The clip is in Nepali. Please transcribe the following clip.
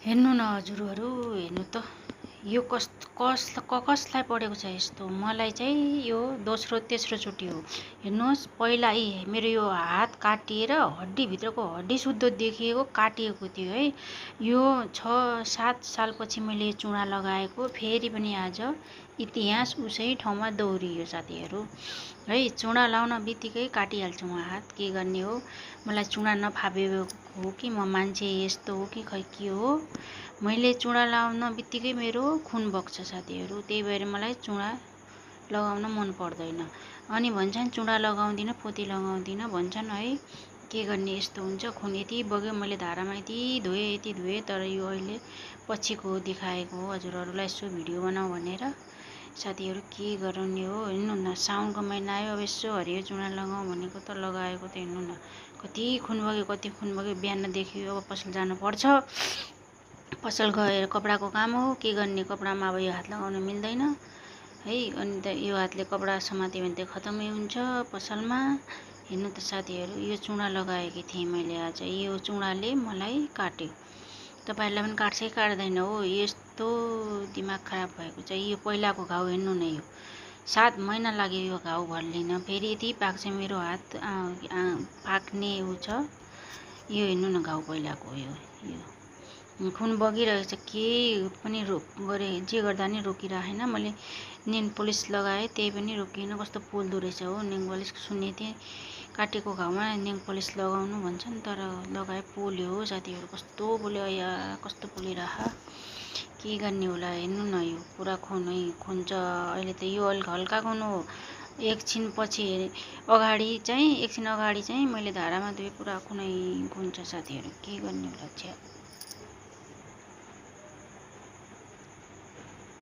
हेर्नु न हजुरहरू, हेर्नु त यो कसलाई परेको छ यस्तो। मलाई चाहिँ यो दोस्रो तेस्रो चोटि हो। हेर्नुहोस्, पहिला मेरो यो हात काटिएर हड्डीभित्रको हड्डी शुद्ध देखिएको काटिएको थियो है। यो 6-7 सालपछि मैले चुडा लगाएको, फेरि पनि आज इतिहास उसै ठाउँमा दोहोरियो साथीहरू है। चुडा लाउन बित्तिकै काटिहाल्छु म हात, के गर्ने हो। मलाई चुडा नफापेको हो कि म मान्छे यस्तो हो कि खै के हो। मैले चुडा लाउन बित्तिकै मेरो खुन बग्छ साथीहरू, त्यही भएर मलाई चुडा लगाउन मन पर्दैन। अनि भन्छन् चुडा लगाउँदिन, पोती लगाउँदिन भन्छन् है। के गर्ने, यस्तो हुन्छ। खुन यति बग्यो, मैले धारामा यति धोएँ, तर यो अहिले पछिको देखाएको हो हजुरहरूलाई, यसो भिडियो बनाऊ भनेर। साथीहरू के गर्ने हो। हेर्नु न, साउनको महिना आयो, अब यसो हरियो चुडा लगाउँ भनेको त लगाएको त हेर्नु न, कति खुन बग्यो। बिहानदेखि अब पसल जानुपर्छ, पसल गएर कपडाको काम हो, के गर्ने। कपडामा अब यो हात लगाउन मिल्दैन है। अनि त यो हातले कपडा समात्यो भने त खतमै हुन्छ पसलमा। हेर्नु त साथीहरू, यो चुडा लगाएकी थिएँ मैले आज, यो चुडाले मलाई काट्यो। तपाईँहरूलाई पनि काट्छ कि काट्दैन हो। यस्तो दिमाग खराब भएको छ। यो पहिलाको घाउ हेर्नु न, यो 7 महिना लाग्यो यो घाउ भल्लिन, फेरि यति पाक्छ मेरो हात, पाक्ने ऊ छ। यो हेर्नु न, घाउ पहिलाको हो यो खुन बगिरहेको छ। के पनि गरे, जे गर्दा नि रोकिराखेन। मैले नेल पलिस लगाएँ, त्यही पनि रोकिएन। कस्तो पोल्दो रहेछ हो नेल पलिस। सुन्ने थिएँ काटेको घाउमा नेल पलिस लगाउनु भन्छन्, तर लगाए पोल्यो हो साथीहरू। कस्तो पोल्यो, या कस्तो पोलिराख, के गर्ने होला। हेर्नु न, यो पुरा खुन छ अहिले त। यो हल्का खुन हो। एकछिन अगाडि चाहिँ मैले धारामा धोएँ, पुरा खुन छ साथीहरू। के गर्ने होला।